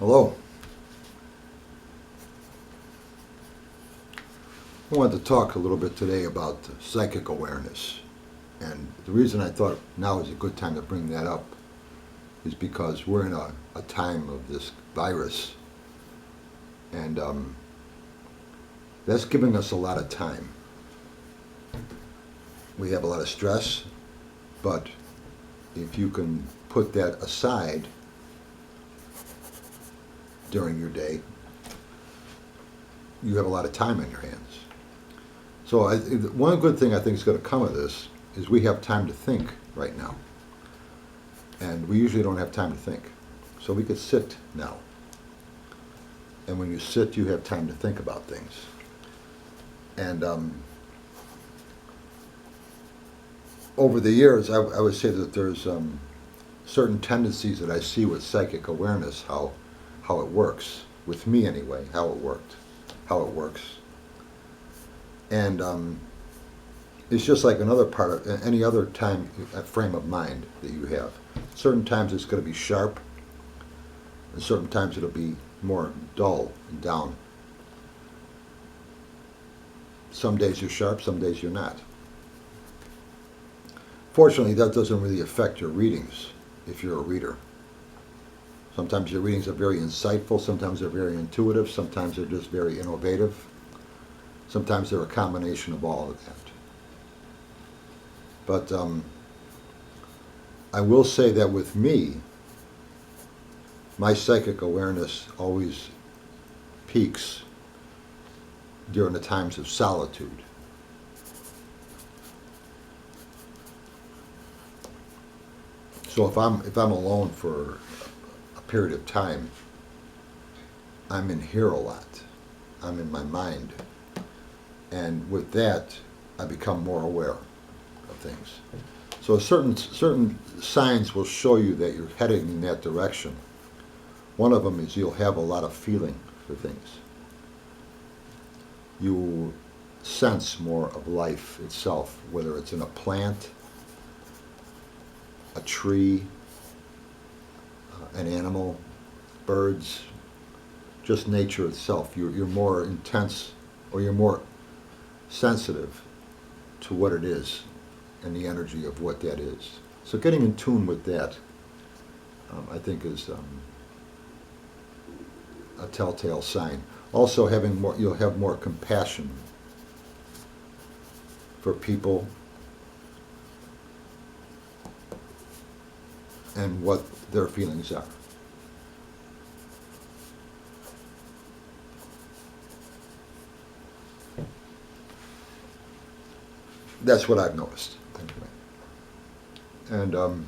Hello. I wanted to talk a little bit today about psychic awareness. And the reason I thought now is a good time to bring that up is because we're in a time of this virus. And that's giving us a lot of time. We have a lot of stress, but if you can put that aside during your day, you have a lot of time on your hands. So one good thing I think is going to come of this is we have time to think right now. And we usually don't have time to think. So we could sit now. And when you sit, you have time to think about things. And over the years, I would say that there's certain tendencies that I see with psychic awareness, how it works, with me anyway, how it works. And it's just like another part of any other time, frame of mind that you have. Certain times it's going to be sharp, and certain times it'll be more dull and down. Some days you're sharp, some days you're not. Fortunately, that doesn't really affect your readings if you're a reader. Sometimes your readings are very insightful, sometimes they're very intuitive, sometimes they're just very innovative. Sometimes they're a combination of all of that. But I will say that with me, my psychic awareness always peaks during the times of solitude. So if I'm alone for a period of time, I'm in here a lot. I'm in my mind. And with that, I become more aware of things. So certain signs will show you that you're heading in that direction. One of them is you'll have a lot of feeling for things. You sense more of life itself, whether it's in a plant, a tree, an animal, birds, just nature itself. You're more intense, or you're more sensitive to what it is and the energy of what that is. So getting in tune with that, I think, is a telltale sign. Also, you'll have more compassion for people and what their feelings are. That's what I've noticed, anyway. And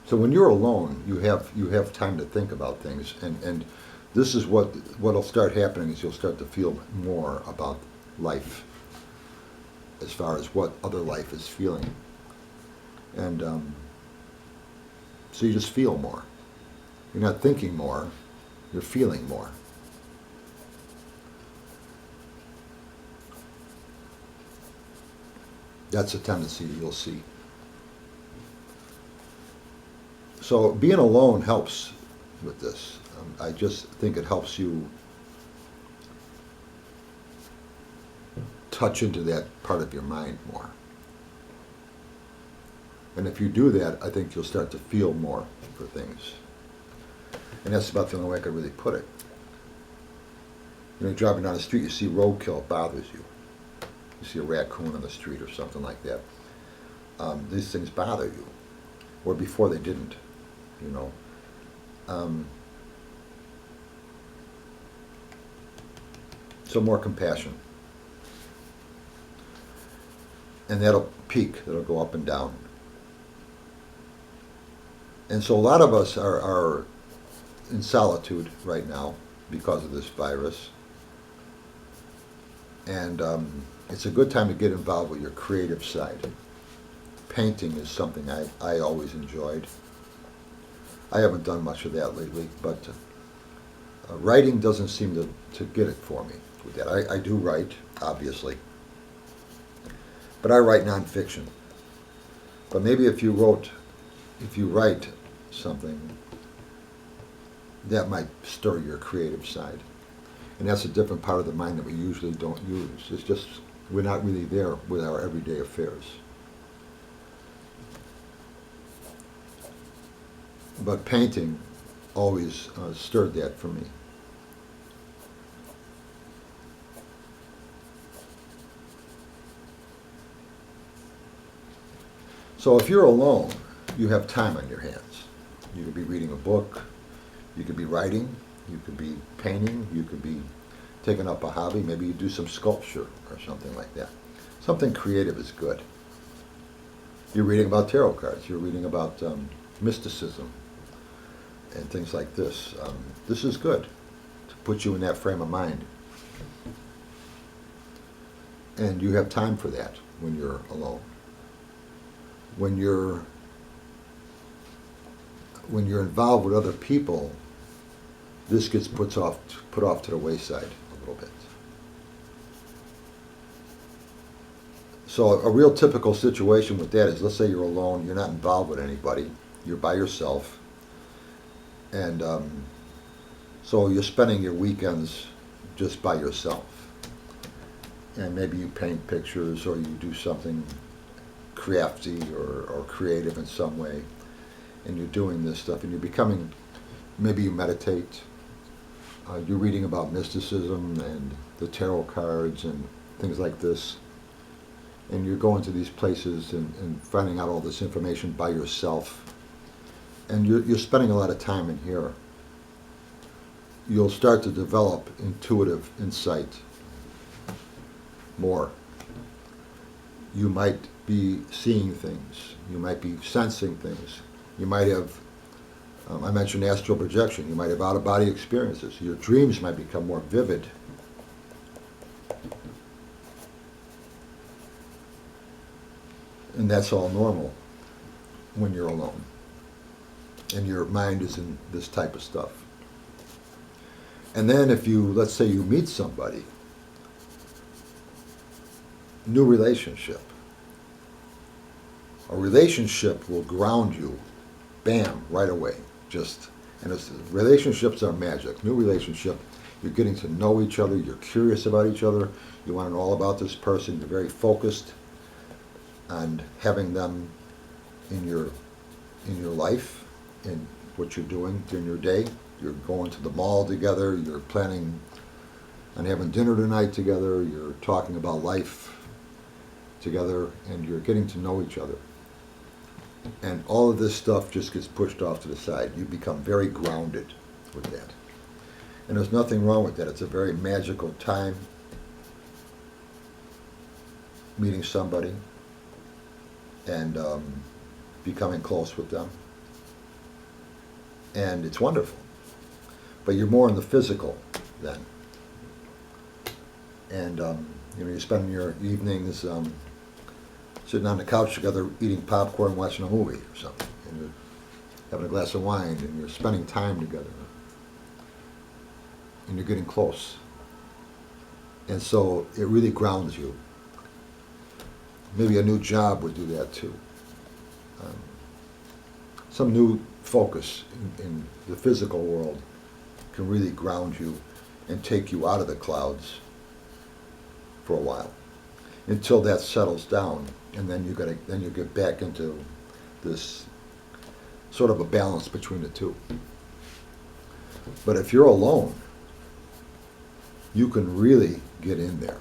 so when you're alone, you have time to think about things, and this is what'll start happening is you'll start to feel more about life, as far as what other life is feeling, and so you just feel more. You're not thinking more; you're feeling more. That's a tendency you'll see. So being alone helps with this. I just think it helps you touch into that part of your mind more. And if you do that, I think you'll start to feel more for things. And that's about the only way I could really put it. You're driving down the street, you see roadkill, it bothers you. You see a raccoon on the street or something like that. These things bother you, or before they didn't, you know. So more compassion, and that'll peak. That'll go up and down. And so a lot of us are in solitude right now because of this virus, and it's a good time to get involved with your creative side. Painting is something I always enjoyed. I haven't done much of that lately, but writing doesn't seem to get it for me with that. I do write, obviously, but I write nonfiction. But maybe if you write something, that might stir your creative side. And that's a different part of the mind that we usually don't use. It's just we're not really there with our everyday affairs. But painting always stirred that for me. So if you're alone, you have time on your hands. You could be reading a book, you could be writing, you could be painting, you could be taking up a hobby. Maybe you do some sculpture or something like that. Something creative is good. You're reading about tarot cards, you're reading about mysticism and things like this. This is good to put you in that frame of mind. And you have time for that when you're alone. When you're involved with other people, this gets put off to the wayside a little bit. So a real typical situation with that is, let's say you're alone, you're not involved with anybody, you're by yourself, and so you're spending your weekends just by yourself. And maybe you paint pictures or you do something crafty or creative in some way, and you're doing this stuff, and you're becoming, maybe you meditate, you're reading about mysticism and the tarot cards and things like this, and you're going to these places and finding out all this information by yourself, and you're spending a lot of time in here. You'll start to develop intuitive insight more. You might be seeing things. You might be sensing things. You might have, I mentioned astral projection, you might have out-of-body experiences. Your dreams might become more vivid. And that's all normal when you're alone. And your mind is in this type of stuff. And then if you, let's say you meet somebody, new relationship. A relationship will ground you, bam, right away. Relationships are magic. New relationship, you're getting to know each other, you're curious about each other, you want to know all about this person, you're very focused on having them in your life, in what you're doing during your day. You're going to the mall together, you're planning on having dinner tonight together, you're talking about life together, and you're getting to know each other. And all of this stuff just gets pushed off to the side. You become very grounded with that. And there's nothing wrong with that. It's a very magical time, meeting somebody and becoming close with them. And it's wonderful. But you're more in the physical then. And you're spending your evenings sitting on the couch together, eating popcorn, watching a movie or something, and you're having a glass of wine, and you're spending time together, and you're getting close. And so it really grounds you. Maybe a new job would do that too. Some new focus in the physical world can really ground you and take you out of the clouds for a while, until that settles down, and then you get back into this sort of a balance between the two. But if you're alone, you can really get in there,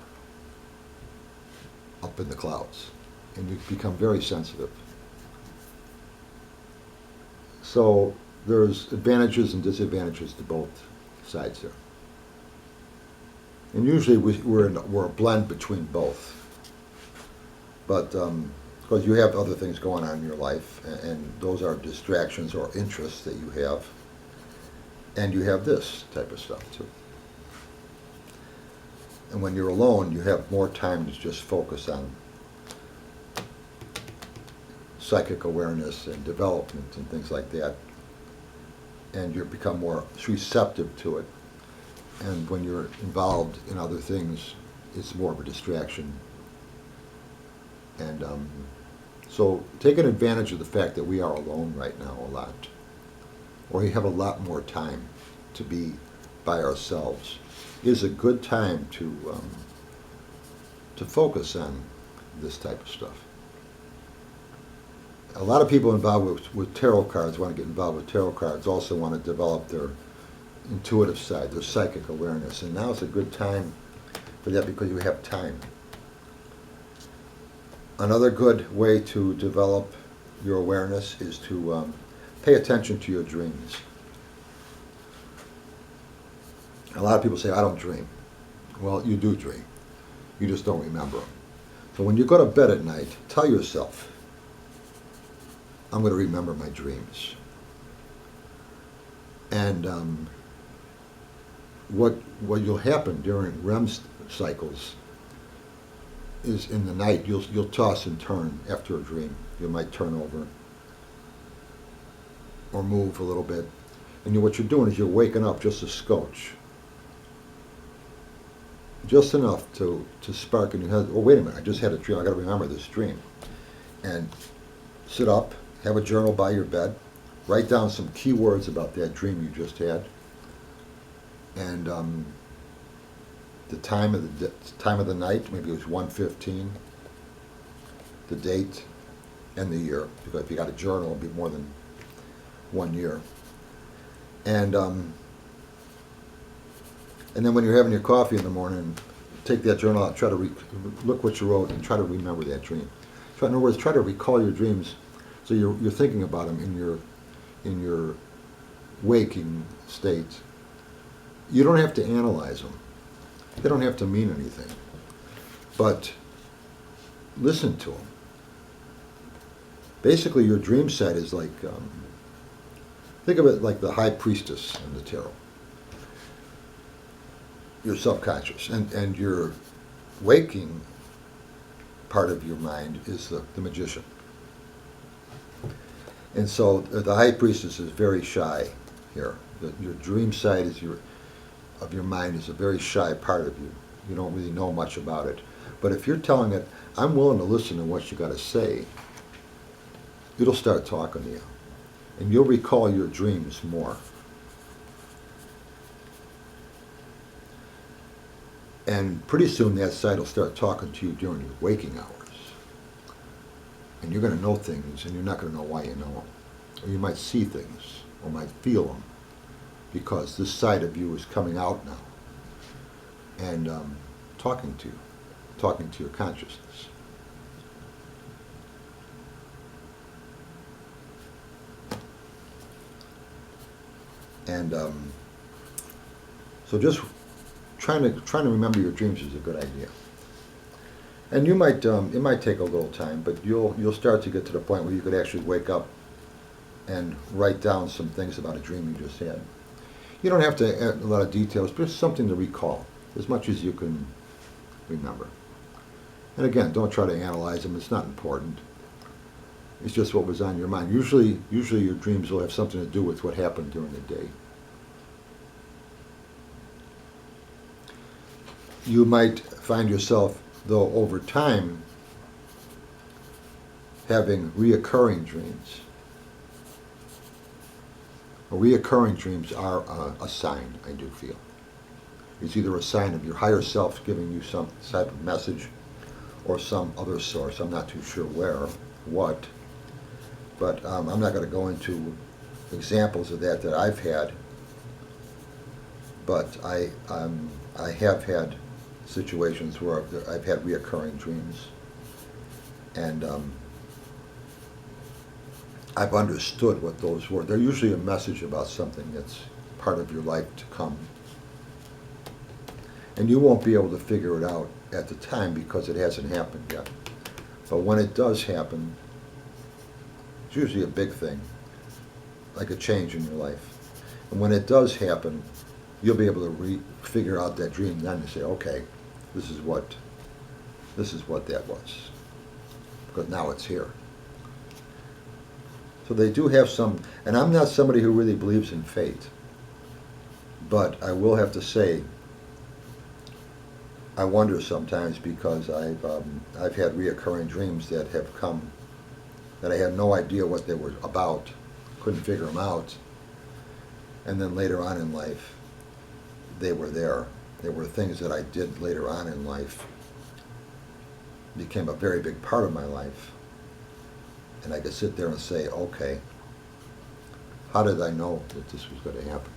up in the clouds, and you become very sensitive. So there's advantages and disadvantages to both sides there. And usually we're a blend between both. But because you have other things going on in your life, and those are distractions or interests that you have, and you have this type of stuff too. And when you're alone, you have more time to just focus on psychic awareness and development and things like that, and you become more receptive to it. And when you're involved in other things, it's more of a distraction. And so taking advantage of the fact that we are alone right now a lot, or you have a lot more time to be by ourselves, is a good time to focus on this type of stuff. A lot of people involved with tarot cards want to get involved with tarot cards also want to develop their intuitive side, their psychic awareness. And now is a good time for that because you have time. Another good way to develop your awareness is to pay attention to your dreams. A lot of people say, I don't dream. Well, you do dream. You just don't remember them. So when you go to bed at night, tell yourself, I'm going to remember my dreams. And what will happen during REM cycles is in the night you'll toss and turn after a dream. You might turn over or move a little bit. And what you're doing is you're waking up just a scotch. Just enough to spark in your head, oh wait a minute, I just had a dream, I got to remember this dream. And sit up, have a journal by your bed, write down some key words about that dream you just had, and the time of the night, maybe it was 1:15, the date, and the year. Because if you got a journal, it'll be more than 1 year. And then when you're having your coffee in the morning, take that journal out, try to look what you wrote, and try to remember that dream. In other words, try to recall your dreams, so you're thinking about them in your waking state. You don't have to analyze them; they don't have to mean anything. But listen to them. Basically, your dream set is like think of it like the high priestess in the tarot. Your subconscious, and your waking part of your mind is the magician. And so the high priestess is very shy here. Your dream side of your mind is a very shy part of you. You don't really know much about it. But if you're telling it, I'm willing to listen to what you got to say, it'll start talking to you. And you'll recall your dreams more. And pretty soon that side will start talking to you during your waking hours. And you're going to know things, and you're not going to know why you know them. Or you might see things, or might feel them, because this side of you is coming out now and talking to your consciousness. And so just trying to remember your dreams is a good idea. And you might it might take a little time, but you'll start to get to the point where you could actually wake up and write down some things about a dream you just had. You don't have to add a lot of details, but it's something to recall as much as you can remember. And again, don't try to analyze them. It's not important. It's just what was on your mind. Usually your dreams will have something to do with what happened during the day. You might find yourself, though, over time, having reoccurring dreams. Reoccurring dreams are a sign, I do feel. It's either a sign of your higher self giving you some type of message, or some other source. I'm not too sure what. But I'm not going to go into examples of that I've had. But I have had situations where I've had reoccurring dreams, and I've understood what those were. They're usually a message about something that's part of your life to come. And you won't be able to figure it out at the time because it hasn't happened yet. But when it does happen, it's usually a big thing, like a change in your life. And when it does happen, you'll be able to figure out that dream then and say, okay, this is what that was, because now it's here. So they do have some, and I'm not somebody who really believes in fate, but I will have to say, I wonder sometimes, because I've had reoccurring dreams that have come that I had no idea what they were about, couldn't figure them out, And then later on in life, they were there. There were things that I did later on in life, became a very big part of my life. And I could sit there and say, okay, how did I know that this was going to happen?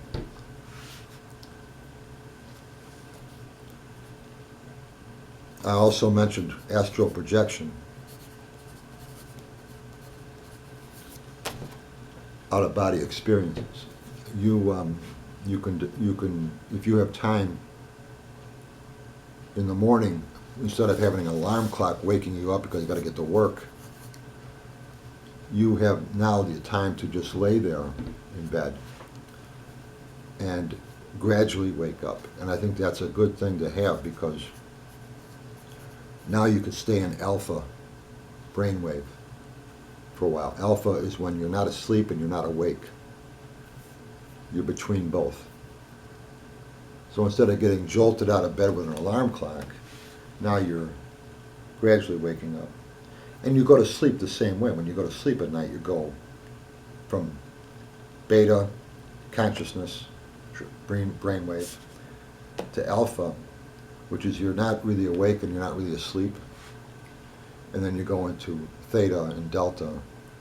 I also mentioned astral projection. Out-of-body experiences. You can, if you have time in the morning, instead of having an alarm clock waking you up because you got to get to work, you have now the time to just lay there in bed and gradually wake up. And I think that's a good thing to have, because now you can stay in alpha brainwave for a while. Alpha is when you're not asleep and you're not awake. You're between both. So instead of getting jolted out of bed with an alarm clock, now you're gradually waking up. And you go to sleep the same way. When you go to sleep at night, you go from beta, consciousness, brainwave, to alpha, which is you're not really awake and you're not really asleep. And then you go into theta and delta,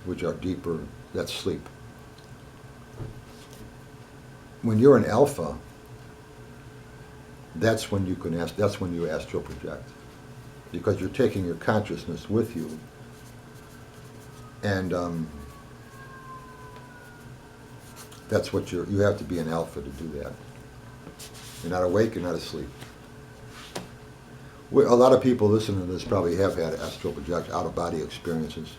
which are deeper, that's sleep. When you're in alpha, that's when you astral project, because you're taking your consciousness with you, and that's what you have to be in alpha to do that. You're not awake, you're not asleep. A lot of people listening to this probably have had astral projection, out-of-body experiences.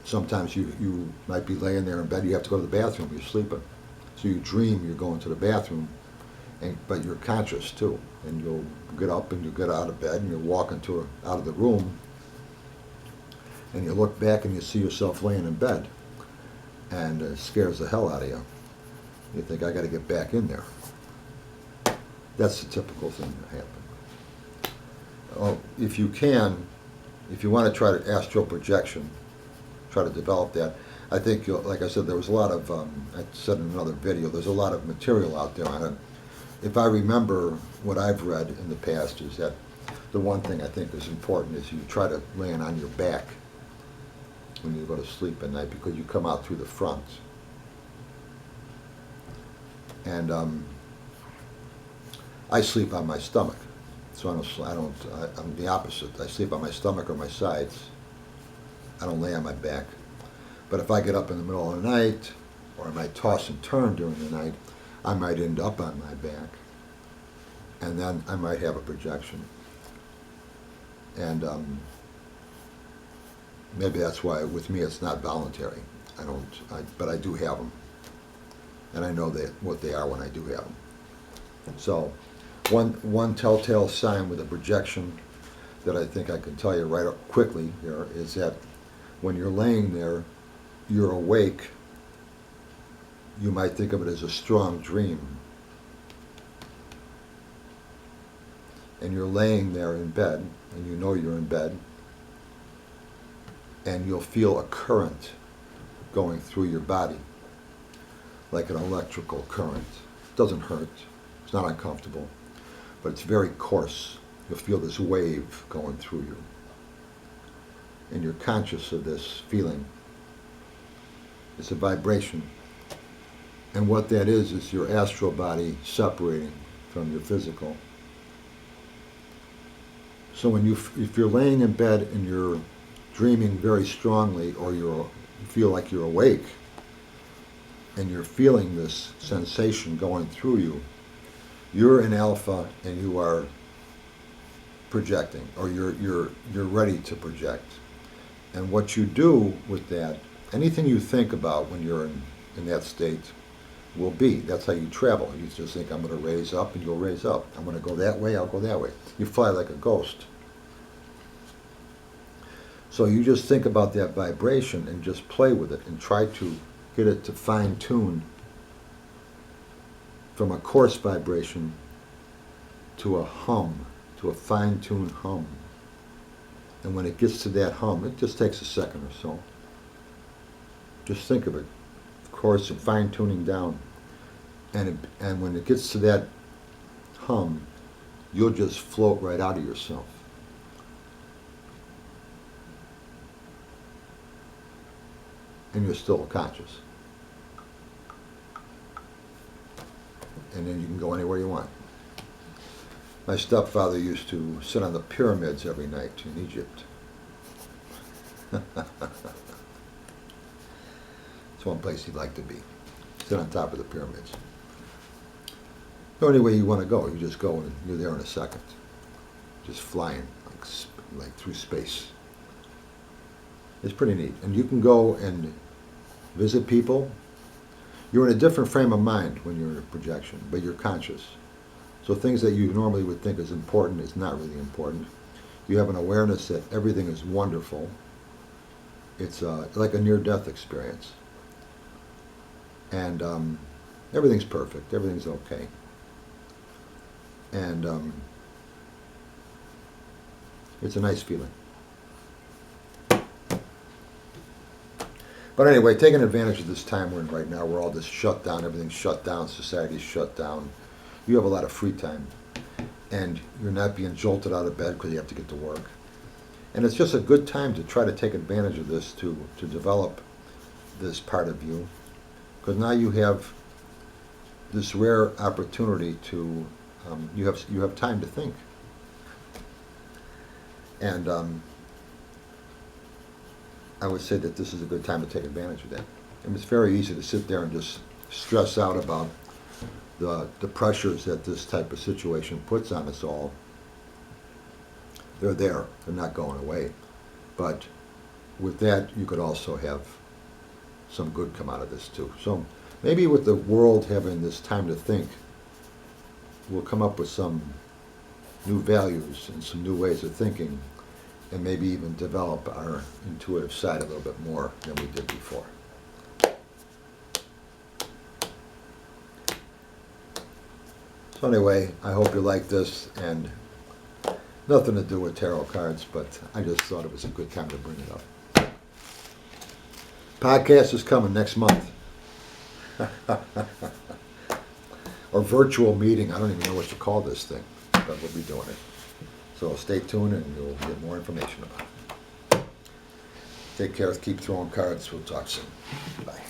Sometimes you might be laying there in bed, you have to go to the bathroom, you're sleeping. So you dream you're going to the bathroom, but you're conscious too. And you'll get up and you get out of bed and you're walking out of the room, and you look back and you see yourself laying in bed, and it scares the hell out of you. You think, I got to get back in there. That's the typical thing that happens. Oh, if you want to try to astral projection, try to develop that. I think, like I said, there was a lot of, I said in another video, there's a lot of material out there on it. If I remember what I've read in the past, is that the one thing I think is important is you try to land on your back when you go to sleep at night, because you come out through the front. And I sleep on my stomach, so I'm the opposite. I sleep on my stomach or my sides. I don't lay on my back. But if I get up in the middle of the night, or I might toss and turn during the night, I might end up on my back, and then I might have a projection. And maybe that's why with me it's not voluntary. But I do have them, and I know what they are when I do have them. So, one telltale sign with a projection that I think I can tell you right up quickly here is that when you're laying there, you're awake. You might think of it as a strong dream. And you're laying there in bed, and you know you're in bed, and you'll feel a current going through your body, like an electrical current. It doesn't hurt, it's not uncomfortable, but it's very coarse. You'll feel this wave going through you. And you're conscious of this feeling. It's a vibration. And what that is your astral body separating from your physical. So if you're laying in bed and you're dreaming very strongly, or you feel like you're awake, and you're feeling this sensation going through you, you're in alpha and you are projecting, or you're ready to project. And what you do with that, anything you think about when you're in that state will be. That's how you travel. You just think, I'm going to raise up, and you'll raise up. I'm going to go that way, I'll go that way. You fly like a ghost. So you just think about that vibration and just play with it and try to get it to fine-tune from a coarse vibration to a hum, to a fine-tuned hum. And when it gets to that hum, it just takes a second or so. Just think of it course, and fine tuning down. And when it gets to that hum, you'll just float right out of yourself. And you're still conscious. And then you can go anywhere you want. My stepfather used to sit on the pyramids every night in Egypt. It's one place he'd like to be. Sit on top of the pyramids. The only way you want to go, you just go and you're there in a second. Just flying like through space. It's pretty neat. And you can go and visit people. You're in a different frame of mind when you're in a projection, but you're conscious. So things that you normally would think is important is not really important. You have an awareness that everything is wonderful. It's like a near-death experience. And everything's perfect. Everything's okay. And it's a nice feeling. But anyway, taking advantage of this time we're in right now, we're all just shut down, everything's shut down, society's shut down. You have a lot of free time. And you're not being jolted out of bed because you have to get to work. And it's just a good time to try to take advantage of this to develop this part of you. Because now you have this rare opportunity to, you have time to think. And I would say that this is a good time to take advantage of that. And it's very easy to sit there and just stress out about the pressures that this type of situation puts on us all. They're there. They're not going away. But with that, you could also have some good come out of this too. So maybe with the world having this time to think, we'll come up with some new values and some new ways of thinking, and maybe even develop our intuitive side a little bit more than we did before. So anyway, I hope you like this, and nothing to do with tarot cards, but I just thought it was a good time to bring it up. Podcast is coming next month. Or virtual meeting, I don't even know what you call this thing, but we'll be doing it. So stay tuned and you'll get more information about it. Take care, keep throwing cards, we'll talk soon. Bye.